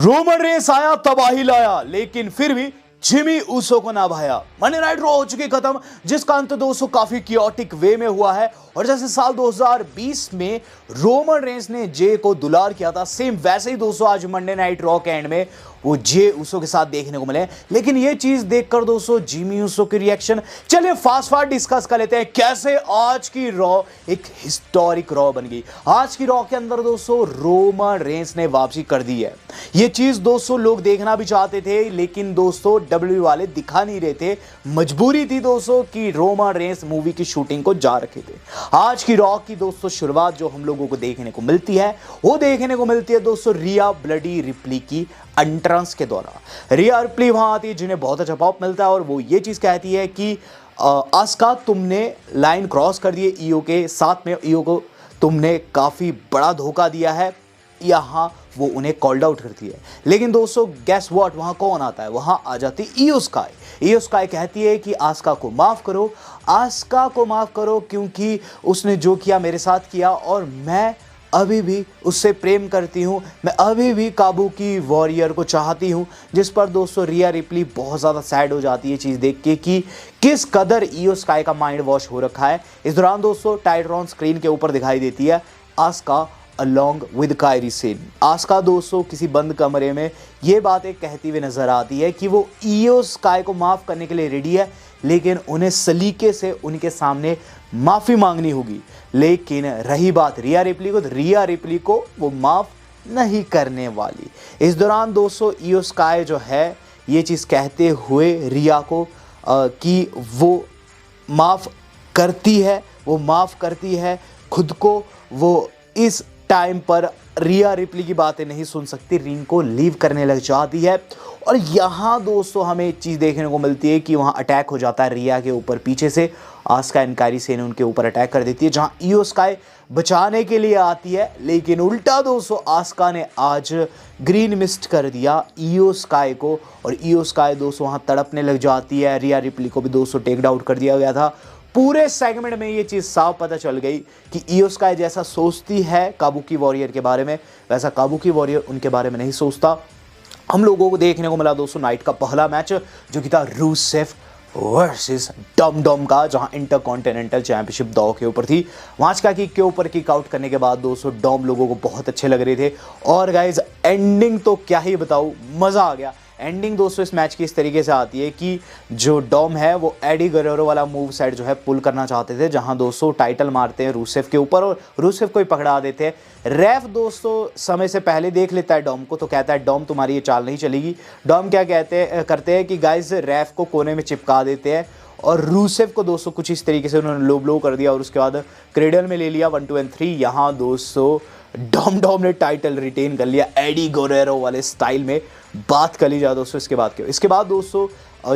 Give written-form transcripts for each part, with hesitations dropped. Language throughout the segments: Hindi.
रोमन रेंस आया, तबाही लाया, लेकिन फिर भी जिमी ऊसो को ना भाया। मंडे नाइट रॉ हो चुकी खत्म, जिसका अंत दोस्तों काफी कियोटिक वे में हुआ है। और जैसे साल 2020 में रोमन रेंस ने जे को दुलार किया था, सेम वैसे ही दोस्तों आज मंडे नाइट रॉ के एंड में वो जे ऊसो के साथ देखने को मिले। लेकिन ये चीज देखकर दोस्तों जिमी ऊसो की रिएक्शन, चलिए फास्ट फास्ट डिस्कस कर लेते हैं कैसे आज की रॉ एक हिस्टोरिक रॉ बन गई। आज की रॉ के अंदर दोस्तों रोमन रेंस ने वापसी कर दी है। ये चीज दोस्तों लोग देखना भी चाहते थे, लेकिन दोस्तों डब्ल्यू वाले दिखा नहीं रहे थे। मजबूरी थी दोस्तों कि रोमन रेंस मूवी की शूटिंग को जा रखे थे। आज की रॉ की दोस्तों शुरुआत जो हम लोगों को देखने को मिलती है, वो देखने को मिलती है दोस्तों रिया ब्लडी रिप्ली की एंट्रेंस के दौरान। रिया रिप्ली वहां आती है, जिन्हें बहुत अच्छा पॉप मिलता है, और वो ये चीज कहती है कि आस्का तुमने लाइन क्रॉस कर दी है ईओ के साथ में, ईओ को तुमने काफी बड़ा धोखा दिया है। यहां वो उन्हें कॉल्ड आउट करती है। लेकिन दोस्तों गैस व्हाट, वहां कौन आता है? वहां आ जाती ईओ स्काई। ईओ स्काई कहती है कि आस्का को माफ करो, आस्का को माफ करो, क्योंकि उसने जो किया मेरे साथ किया, और मैं अभी भी उससे प्रेम करती हूँ, मैं अभी भी काबुकी वॉरियर को चाहती हूँ। जिस पर दोस्तों रिया रिप्ली बहुत ज़्यादा सैड हो जाती है चीज़ देख के कि किस कदर ईओ स्काई का माइंड वॉश हो रखा है। इस दौरान दोस्तों टाइट्रॉन स्क्रीन के ऊपर दिखाई देती है Aska along with Kairi Sen. Aska दोस्तों किसी बंद कमरे में ये बातें कहती हुई नजर आती है कि वो ईओ स्काई को माफ़ करने के लिए रेडी है, लेकिन उन्हें सलीके से उनके सामने माफ़ी मांगनी होगी। लेकिन रही बात रिया रिप्ली को, तो रिया रिप्ली को वो माफ़ नहीं करने वाली। इस दौरान दोस्तों ईओ स्काई जो है ये चीज़ कहते हुए रिया को कि वो माफ़ करती है, वो माफ़ करती है खुद को। वो इस टाइम पर रिया रिप्ली की बातें नहीं सुन सकती, रिंग को लीव करने लग जाती है। और यहाँ दोस्तों हमें एक चीज़ देखने को मिलती है कि वहाँ अटैक हो जाता है रिया के ऊपर पीछे से। आस्का एंड कायरी सेन उनके ऊपर अटैक कर देती है, जहाँ ईओ स्काई बचाने के लिए आती है। लेकिन उल्टा दोस्तों आस्का ने आज ग्रीन मिस्ट कर दिया ईओ स्काई को, और ईओ स्काई दोस्तों वहाँ तड़पने लग जाती है। रिया रिप्ली को भी दोस्तों टेक आउट कर दिया गया था। पूरे सेगमेंट में ये चीज़ साफ पता चल गई कि ईओ स्काई जैसा सोचती है काबुकी वॉरियर के बारे में, वैसा काबुकी वॉरियर उनके बारे में नहीं सोचता। हम लोगों को देखने को मिला दोस्तों नाइट का पहला मैच, जो कि था रूसेफ वर्सेस डम डम का, जहां इंटरकॉन्टिनेंटल चैंपियनशिप दांव के ऊपर थी। वहां का किक के ऊपर किक आउट करने के बाद दोस्तों डॉम लोगों को बहुत अच्छे लग रहे थे। और गाइज एंडिंग तो क्या ही बताऊं, मज़ा आ गया। एंडिंग दोस्तों इस मैच की इस तरीके से आती है कि जो डॉम है वो एडी गरेरो वाला मूव सेट जो है पुल करना चाहते थे, जहां दोस्तों टाइटल मारते हैं रूसेफ के ऊपर और रूसेफ को ही पकड़ा देते हैं। रेफ दोस्तों समय से पहले देख लेता है डॉम को, तो कहता है डॉम तुम्हारी ये चाल नहीं चलेगी। डॉम क्या करते हैं कि गाइज रेफ को कोने में चिपका देते हैं, और रूसेफ को दोस्तों कुछ इस तरीके से उन्होंने लो ब्लो कर दिया, और उसके बाद क्रेडल में ले लिया 1 2 और 3। यहाँ दोस्तों डॉम ने टाइटल रिटेन कर लिया एडी गोरेरो वाले स्टाइल में। बात कर ली जाए दोस्तों इसके बाद दोस्तों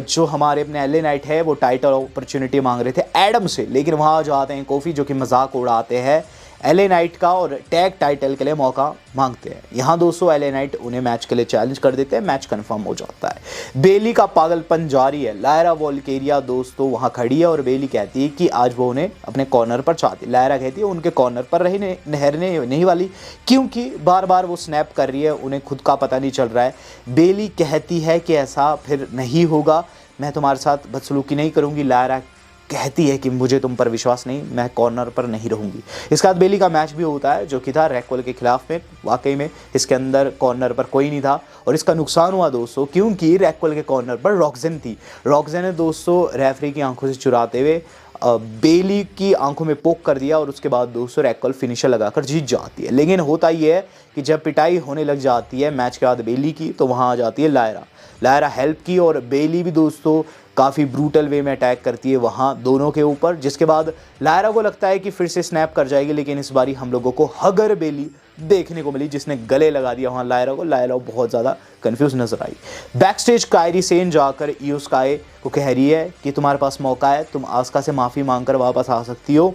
जो हमारे अपने एलए नाइट है वो टाइटल अपॉर्चुनिटी मांग रहे थे एडम से, लेकिन वहाँ जो आते हैं कोफी जो कि मजाक उड़ाते हैं एलए नाइट का और टैग टाइटल के लिए मौका मांगते हैं। यहाँ दोस्तों एलए नाइट उन्हें मैच के लिए चैलेंज कर देते हैं, मैच कंफर्म हो जाता है। बेली का पागलपन जारी है। लायरा वॉल्केरिया दोस्तों वहाँ खड़ी है, और बेली कहती है कि आज वो उन्हें अपने कॉर्नर पर चाहती है। लायरा कहती है उनके कॉर्नर पर नहरने नहीं वाली, क्योंकि बार बार वो स्नैप कर रही है, उन्हें खुद का पता नहीं चल रहा है। बेली कहती है कि ऐसा फिर नहीं होगा, मैं तुम्हारे साथ बदसलूकी नहीं करूँगी। लायरा कहती है कि मुझे तुम पर विश्वास नहीं, मैं कॉर्नर पर नहीं रहूंगी। इसके बाद बेली का मैच भी होता है, जो कि था रैकवेल के खिलाफ में। वाकई में इसके अंदर कॉर्नर पर कोई नहीं था, और इसका नुकसान हुआ दोस्तों क्योंकि रैकवेल के कॉर्नर पर रॉक्सन थी। रॉक्सन ने दोस्तों रेफरी की आंखों से चुराते हुए बेली की आंखों में पोक कर दिया, और उसके बाद दोस्तों रैकवेल फिनिशर लगाकर जीत जाती है। लेकिन होता ये है कि जब पिटाई होने लग जाती है मैच के बाद बेली की, तो वहाँ आ जाती है लायरा हेल्प की, और बेली भी दोस्तों काफ़ी ब्रूटल वे में अटैक करती है वहाँ दोनों के ऊपर। जिसके बाद लायरा को लगता है कि फिर से स्नैप कर जाएगी, लेकिन इस बारी हम लोगों को हगर बेली देखने को मिली, जिसने गले लगा दिया वहाँ लायरा को। लायरा बहुत ज़्यादा कंफ्यूज नजर आई। बैक स्टेज कायरी सेन जाकर ईओ स्काई को कह रही है कि तुम्हारे पास मौका है, तुम आस्का से माफ़ी मांग कर वापस आ सकती हो।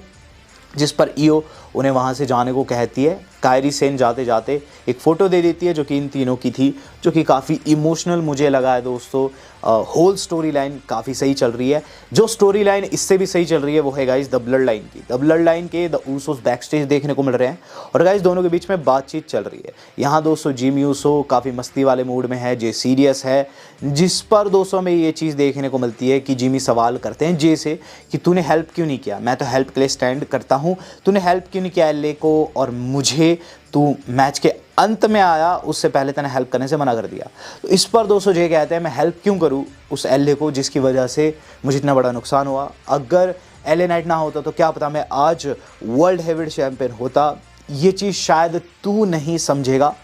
जिस पर ईओ उन्हें वहाँ से जाने को कहती है। कायरी सेन जाते जाते एक फ़ोटो दे देती है जो कि इन तीनों की थी, जो कि काफ़ी इमोशनल मुझे लगा है दोस्तों। होल स्टोरी लाइन काफ़ी सही चल रही है। जो स्टोरी लाइन इससे भी सही चल रही है वो है गाइस द ब्लड लाइन की। द ब्लड लाइन के द ऊसोस बैक स्टेज देखने को मिल रहे हैं और गाइस दोनों के बीच में बातचीत चल रही है। यहाँ दोस्तों जिमी ऊसो काफ़ी मस्ती वाले मूड में है, जे सीरियस है, जिस पर दोस्तों में ये चीज़ देखने को मिलती है कि जिमी सवाल करते हैं जे से कि तूने हेल्प क्यों नहीं किया, मैं तो हेल्प के लिए स्टैंड करता हूँ, तूने हेल्प क्यों नहीं किया एलए को, और मुझे तू मैच के अंत में आया उससे पहले तूने हेल्प करने से मना कर दिया। तो इस पर दोस्तों जे कहते हैं मैं हेल्प क्यों करूं उस एलए को जिसकी वजह से मुझे इतना बड़ा नुकसान हुआ। अगर एलए नाइट ना होता तो क्या पता मैं आज वर्ल्ड हेवीवेट चैंपियन होता। ये चीज़ शायद तू नहीं समझेगा,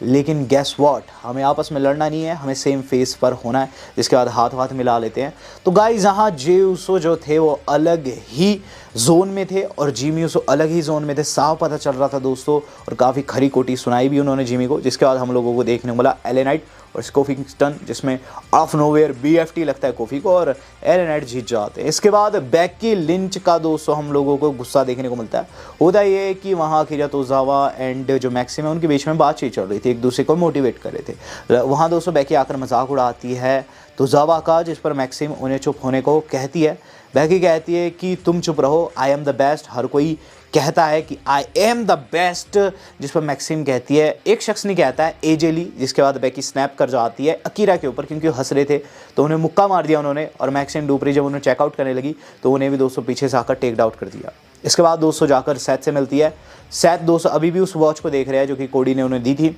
लेकिन गैस व्हाट, हमें आपस में लड़ना नहीं है, हमें सेम फेस पर होना है। जिसके बाद हाथ हाथ मिला लेते हैं। तो गाइस यहाँ जे ऊसो जो थे वो अलग ही जोन में थे और जिमी ऊसो अलग ही जोन में थे, साफ पता चल रहा था दोस्तों। और काफ़ी खरी कोटी सुनाई भी उन्होंने जिमी को। जिसके बाद हम लोगों को देखने को मिला एलए नाइट और कोफी किंगस्टन, जिसमें ऑफ नोवेयर बीएफटी लगता है कोफी को और एलए नाइट जीत जाते हैं। इसके बाद बेकी लिंच का दोस्तों हम लोगों को गुस्सा देखने को मिलता है। होता ये है कि वहाँ अकिरा तोजावा एंड जो मैक्सिम है उनके बीच में बातचीत चल रही थी, एक दूसरे को मोटिवेट कर रहे थे। वहाँ दोस्तों बेकी आकर मजाक उड़ाती है तोजावा का, जिस पर मैक्सिम उन्हें चुप होने को कहती है। बेकी कहती है कि तुम चुप रहो, आई एम द बेस्ट। हर कोई कहता है कि आई एम द बेस्ट, जिस पर मैक्सिम कहती है, एक शख्स नहीं कहता है, एजे ली। जिसके बाद बेकी स्नैप कर जाती है अकीरा के ऊपर क्योंकि वो हंस रहे थे तो उन्हें मुक्का मार दिया उन्होंने। और मैक्सिम डुपरी जब उन्हें चेकआउट करने लगी तो उन्हें भी दोस्तों पीछे से आकर टेक आउट कर दिया। इसके बाद दोस्तों जाकर सैथ से मिलती है। सैथ दोस्तों अभी भी उस वॉच को देख रहे हैं जो कि कोडी ने उन्हें दी थी।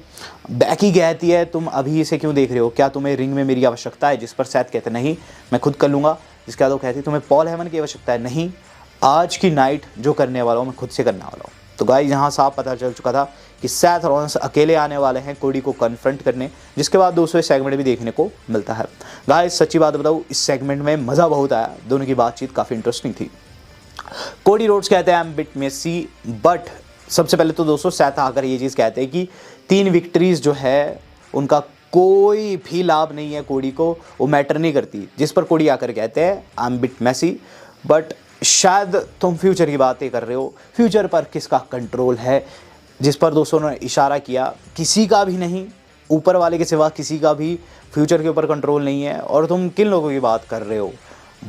बेकी कहती है तुम अभी इसे क्यों देख रहे हो, क्या तुम्हें रिंग में मेरी आवश्यकता है, जिस पर सैथ कहते नहीं मैं खुद कर लूँगा। जिसके बाद वो कहती तुम्हें पॉल हेमन की आवश्यकता है, नहीं आज की नाइट जो करने वाला हूँ मैं खुद से करने वाला हूँ। तो गाइस यहाँ साफ पता चल चुका था कि सैथ रॉलिन्स अकेले आने वाले हैं कोडी को कन्फ्रंट करने। जिसके बाद दोस्तों इस सेगमेंट भी देखने को मिलता है। गाइस सच्ची बात बताऊँ इस सेगमेंट में मज़ा बहुत आया, दोनों की बातचीत काफ़ी इंटरेस्टिंग थी। कोडी रोड्स कहते हैं I am bit messy, but सबसे पहले तो दोस्तों सैथ आकर ये चीज़ कहते हैं कि 3 विक्ट्रीज जो है उनका कोई भी लाभ नहीं है कोडी को, वो मैटर नहीं करती। जिस पर कोडी आकर कहते हैं I am bit messy, but शायद तुम फ्यूचर की बातें कर रहे हो, फ्यूचर पर किसका कंट्रोल है। जिस पर दोस्तों ने इशारा किया किसी का भी नहीं, ऊपर वाले के सिवा किसी का भी फ्यूचर के ऊपर कंट्रोल नहीं है। और तुम किन लोगों की बात कर रहे हो,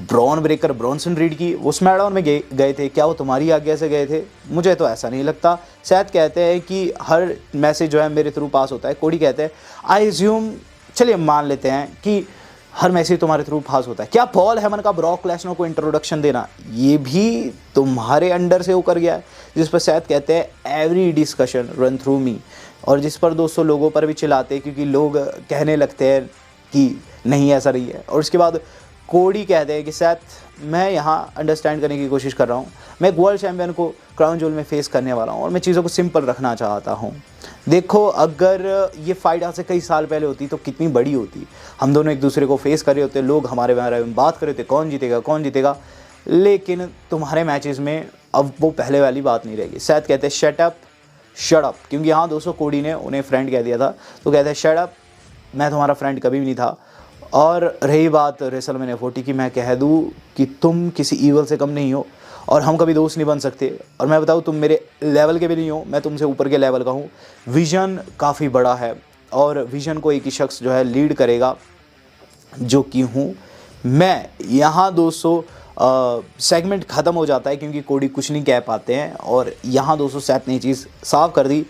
ब्रॉन ब्रेकर ब्रॉन्सन रीड की, वो स्मैकडाउन में गए थे, क्या वो तुम्हारी आज्ञा से गए थे, मुझे तो ऐसा नहीं लगता। सैथ कहते हैं कि हर मैसेज जो है मेरे थ्रू पास होता है। कोडी कहते हैं आई एज्यूम, चलिए मान लेते हैं कि हर मैसेज तुम्हारे थ्रू पास होता है। क्या पॉल हेमन का ब्रॉक लेसनर को इंट्रोडक्शन देना ये भी तुम्हारे अंडर से होकर गया है। जिस पर सैथ कहते हैं एवरी डिस्कशन रन थ्रू मी, और जिस पर दोस्तों लोगों पर भी चिल्लाते हैं क्योंकि लोग कहने लगते हैं कि नहीं ऐसा नहीं है। और उसके बाद कोडी कहते हैं कि सैथ मैं यहाँ अंडरस्टैंड करने की कोशिश कर रहा हूँ, मैं एक वर्ल्ड चैम्पियन को क्राउन ज्वेल में फेस करने वाला हूँ और मैं चीज़ों को सिंपल रखना चाहता हूँ। देखो अगर ये फाइट आज से कई साल पहले होती तो कितनी बड़ी होती, हम दोनों एक दूसरे को फेस कर रहे होते, लोग हमारे बारे में बात कर रहे थे कौन जीतेगा कौन जीतेगा, लेकिन तुम्हारे मैचेस में अब वो पहले वाली बात नहीं रहेगी। सैथ कहते हैं शट अप, क्योंकि यहाँ दोस्तों कोडी ने उन्हें फ्रेंड कह दिया था तो कहते हैं शट अप, मैं तुम्हारा फ्रेंड कभी भी नहीं था। और रही बात रेसलमैनिया 40 की, मैं कह दूँ कि तुम किसी ईवल से कम नहीं हो और हम कभी दोस्त नहीं बन सकते। और मैं बताऊँ तुम मेरे लेवल के भी नहीं हो, मैं तुमसे ऊपर के लेवल का हूँ। विज़न काफ़ी बड़ा है और विज़न को एक ही शख्स जो है लीड करेगा जो कि हूँ मैं। यहाँ दोस्तों सेगमेंट ख़त्म हो जाता है क्योंकि कोडी कुछ नहीं कह पाते हैं। और यहाँ दोस्तों सैथ ने ये चीज़ साफ कर दी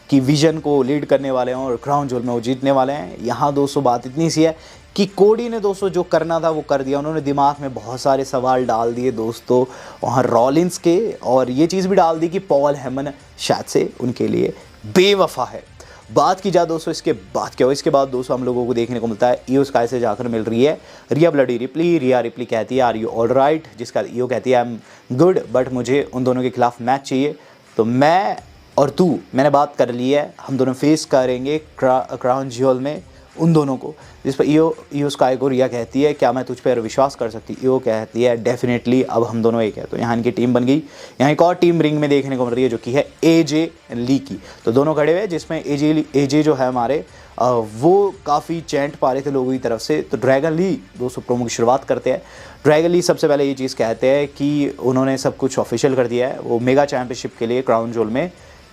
कि विज़न को लीड करने वाले हैं और क्राउन ज्वेल में वो जीतने वाले हैं। यहाँ दोस्तों बात इतनी सी है कि कोडी ने दोस्तों जो करना था वो कर दिया। उन्होंने दिमाग में बहुत सारे सवाल डाल दिए दोस्तों वहाँ रॉलिन्स के, और ये चीज़ भी डाल दी कि पॉल हेमन शायद से उनके लिए बेवफा है। बात की जाए दोस्तों इसके बाद क्या हो, इसके बाद दोस्तों हम लोगों को देखने को मिलता है ईओ स्काई से जाकर मिल रही है रिया ब्लडी रिप्ली। रिया रिप्ली कहती है आर यू ऑल राइट, जिसका ईओ कहती है आई एम गुड, बट मुझे उन दोनों के खिलाफ मैच चाहिए। तो मैं और तू मैंने बात कर ली है, हम दोनों फेस करेंगे क्राउन ज्वेल में उन दोनों को। जिस पर ईओ स्काई को रिया कहती है क्या मैं तुझ पर विश्वास कर सकती, ईओ कहती है डेफिनेटली, अब हम दोनों एक है। तो यहाँ इनकी टीम बन गई। यहाँ एक और टीम रिंग में देखने को मिल रही है जो कि है एजे ली की। तो दोनों खड़े हुए जिसमें एजे जो है हमारे वो काफ़ी चैंट पा रहे थे लोगों की तरफ से। तो ड्रैगन ली दोस्तों प्रोमो की शुरुआत करते हैं। ड्रैगन ली सबसे पहले ये चीज़ कहते हैं कि उन्होंने सब कुछ ऑफिशियल कर दिया है, वो मेगा चैम्पियनशिप के लिए क्राउन ज्वेल में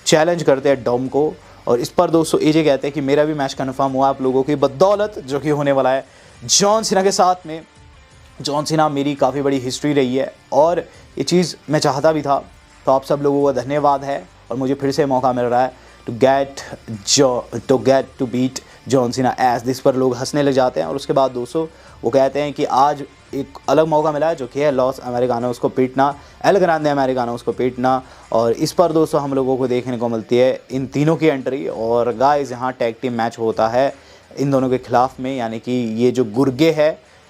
चैलेंज करते हैं डॉम को। और इस पर दोस्तों एजे कहते हैं कि मेरा भी मैच कन्फर्म हुआ आप लोगों की बदौलत, जो कि होने वाला है जॉन सीना के साथ में। जॉन सीना मेरी काफ़ी बड़ी हिस्ट्री रही है और ये चीज़ मैं चाहता भी था। तो आप सब लोगों का धन्यवाद है और मुझे फिर से मौका मिल रहा है to get to beat John Cena as this. पर लोग हंसने लग जाते हैं और उसके बाद दोस्तों वो कहते हैं कि आज एक अलग मौका मिला है, जो कि है लॉस अमेरिकानोस को पीटना, एल ग्रांडे अमेरिकानोस को पीटना। और इस पर दोस्तों हम लोगों को देखने को मिलती है इन तीनों की एंट्री। और गाइस यहाँ टैग टीम मैच होता है इन दोनों के खिलाफ में, यानी कि ये जो गुर्गे है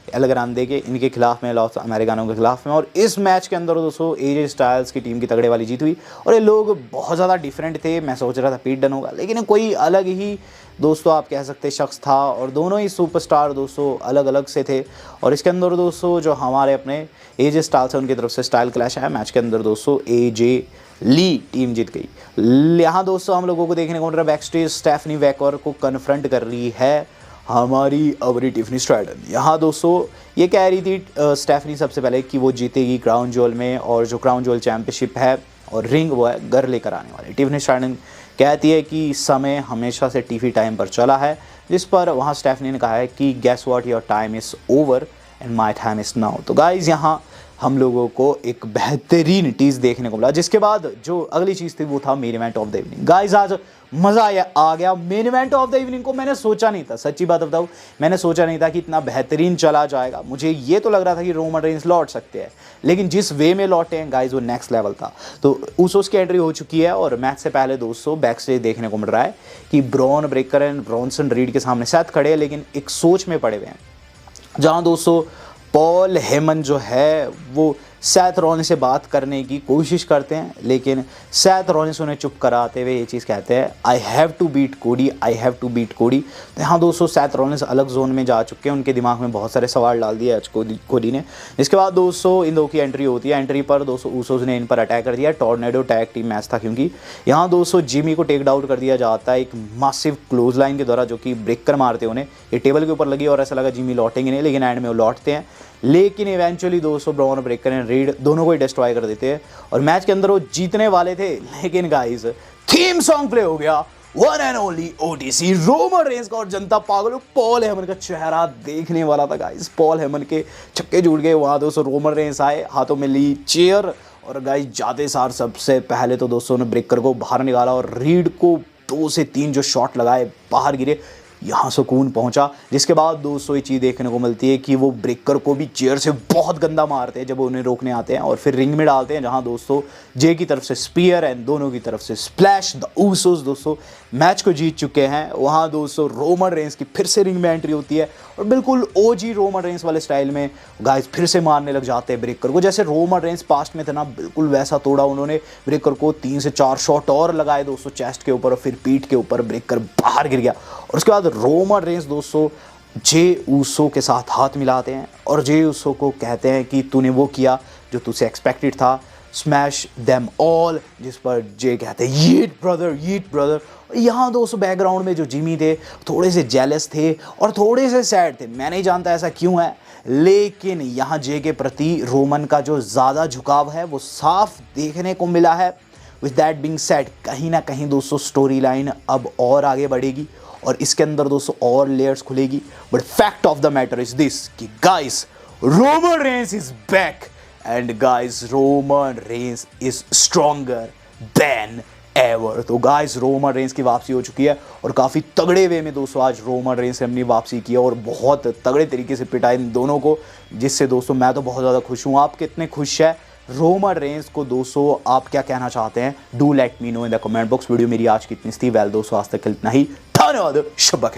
एल ग्रांडे के, इनके खिलाफ में, लॉस अमेरिकानो के खिलाफ में। और इस मैच के अंदर दोस्तों एजे स्टाइल्स की टीम की तगड़े वाली जीत हुई और ये लोग बहुत ज़्यादा डिफरेंट थे। मैं सोच रहा था पीट डन होगा, लेकिन कोई अलग ही दोस्तों आप कह सकते शख्स था और दोनों ही सुपरस्टार दोस्तों अलग अलग से थे। और इसके अंदर दोस्तों जो हमारे अपने एजे स्टाइल्स है उनकी तरफ से स्टाइल क्लैश है मैच के अंदर दोस्तों, एजे ली टीम जीत गई। यहाँ दोस्तों हम लोगों को देखने को मिल रहा है बैक स्टेज स्टेफनी वेकर को कन्फ्रंट कर रही है हमारी अवरी टिफनी स्ट्रैटन। यहाँ दोस्तों ये कह रही थी स्टेफनी सबसे पहले कि वो जीतेगी क्राउन ज्वेल में, और जो क्राउन ज्वेल चैंपियनशिप है और रिंग वो है घर लेकर आने वाली। टिफनी स्ट्रैटन कहती है कि समय हमेशा से टीवी टाइम पर चला है, जिस पर वहाँ स्टेफनी ने कहा है कि gas what, your time is over and my time is now. तो गाइज यहाँ हम लोगों को एक बेहतरीन टीज़ देखने को मिला, जिसके बाद जो अगली चीज़ थी वो था main event of the evening. Guys आज मज़ा आ गया main event of the evening को। मैंने सोचा नहीं था, सच्ची बात बताऊँ, मैंने सोचा नहीं था कि इतना बेहतरीन चला जाएगा। मुझे ये तो लग रहा था कि रोमन रेंस लौट सकते हैं, लेकिन जिस वे में लौटे हैं गाइज वो नेक्स्ट लेवल था। तो उसोस की एंट्री हो चुकी है और मैच से पहले दोस्तों बैक स्टेज देखने को मिल रहा है कि Bron Breakker and Bronson read के सामने साथ खड़े हैं, लेकिन एक सोच में पड़े हुए हैं, जहाँ दोस्तों पॉल हेमन जो है वो सैथ रॉलिंस से बात करने की कोशिश करते हैं, लेकिन सैथ रॉलिंस उन्हें चुप कराते हुए ये चीज़ कहते हैं आई हैव टू बीट कोडी, आई हैव टू बीट कोडी। तो यहाँ दोस्तों सैथ रॉलिंस अलग जोन में जा चुके हैं, उनके दिमाग में बहुत सारे सवाल डाल दिए आज कोडी ने। इसके बाद दोस्तों इन दो की एंट्री होती है। एंट्री पर दोस्तों ऊसोस ने इन पर अटैक कर दिया। टॉर्नेडो टैग टीम मैच था, क्योंकि यहाँ दोस्तों जिमी को टेक डाउन कर दिया जाता है एक मासिव क्लोज लाइन के द्वारा, जो कि ब्रेक कर मारते उन्हें। ये टेबल के ऊपर लगी और ऐसा लगा जिमी लौटेंगे नहीं, लेकिन एंड में वो लौटते हैं। लेकिन इवेंचुअली दोस्तों ब्रॉन ब्रेकर एंड रीड दोनों को ही डिस्ट्रॉय कर देते हैं और मैच के अंदर वो जीतने वाले थे। लेकिन गाइस थीम सॉन्ग प्ले हो गया, one and only OTC Roman Reigns का, और जनता पागल हो। पॉल हेमन का चेहरा देखने वाला था गाइस, पॉल हेमन के छक्के जुड़ गए। वहाँ दोस्तों रोमन रेंस आए, हाथों में ली चेयर और गाइस जाते सार सबसे पहले तो दोस्तों ने ब्रेकर को बाहर निकाला और रीड को 2 से 3 जो शॉट लगाए बाहर गिरे। यहाँ सुकून पहुंचा, जिसके बाद दोस्तों ये चीज़ देखने को मिलती है कि वो ब्रेकर को भी चेयर से बहुत गंदा मारते हैं जब उन्हें रोकने आते हैं और फिर रिंग में डालते हैं, जहाँ दोस्तों जे की तरफ से स्पीयर एंड दोनों की तरफ से स्प्लैश। द ऊसोस दोस्तों मैच को जीत चुके हैं। वहाँ दोस्तों रोमन रेंस की फिर से रिंग में एंट्री होती है और बिल्कुल ओजी रोमन रेंस वाले स्टाइल में गाइस फिर से मारने लग जाते हैं ब्रेकर को। जैसे रोमन रेंस पास्ट में थे ना, बिल्कुल वैसा तोड़ा उन्होंने ब्रेकर को। 3 से 4 शॉट और लगाए दोस्तों चेस्ट के ऊपर और फिर पीठ के ऊपर, ब्रेकर बाहर गिर गया। और उसके बाद रोमन रेंस दोस्तों जे ऊसो के साथ हाथ मिलाते हैं और जे ऊसो को कहते हैं कि तूने वो किया जो तुझसे एक्सपेक्टेड था, स्मैश देम ऑल। जिस पर जे कहते हैं यीट ब्रदर। यहाँ दोस्तों बैकग्राउंड में जो जिमी थे थोड़े से जेलस थे और थोड़े से सैड थे। मैं नहीं जानता ऐसा क्यों है, लेकिन यहाँ जे के प्रति रोमन का जो ज़्यादा झुकाव है वो साफ देखने को मिला है। विद दैट बीइंग सेड, कहीं ना कहीं दोस्तों स्टोरी लाइन अब और आगे बढ़ेगी और इसके अंदर दोस्तों और लेयर्स खुलेगी। But fact of the matter is this कि guys Roman Reigns is back and guys Roman Reigns is stronger than ever. तो गाइस रोमन रेंस की वापसी हो चुकी है और काफ़ी तगड़े वे में दोस्तों आज रोमन रेंस ने अपनी वापसी की और बहुत तगड़े तरीके से पिटाई इन दोनों को, जिससे दोस्तों मैं तो बहुत ज़्यादा खुश हूँ। आप कितने खुश हैं रोमन रेंस को दोस्तों? आप क्या कहना चाहते हैं? Do let me know in the comment box. Video मेरी आज की इतनी थी। वेल दोस्तों आज तक इतना ही, धन्यवाद, शब्बा खैर।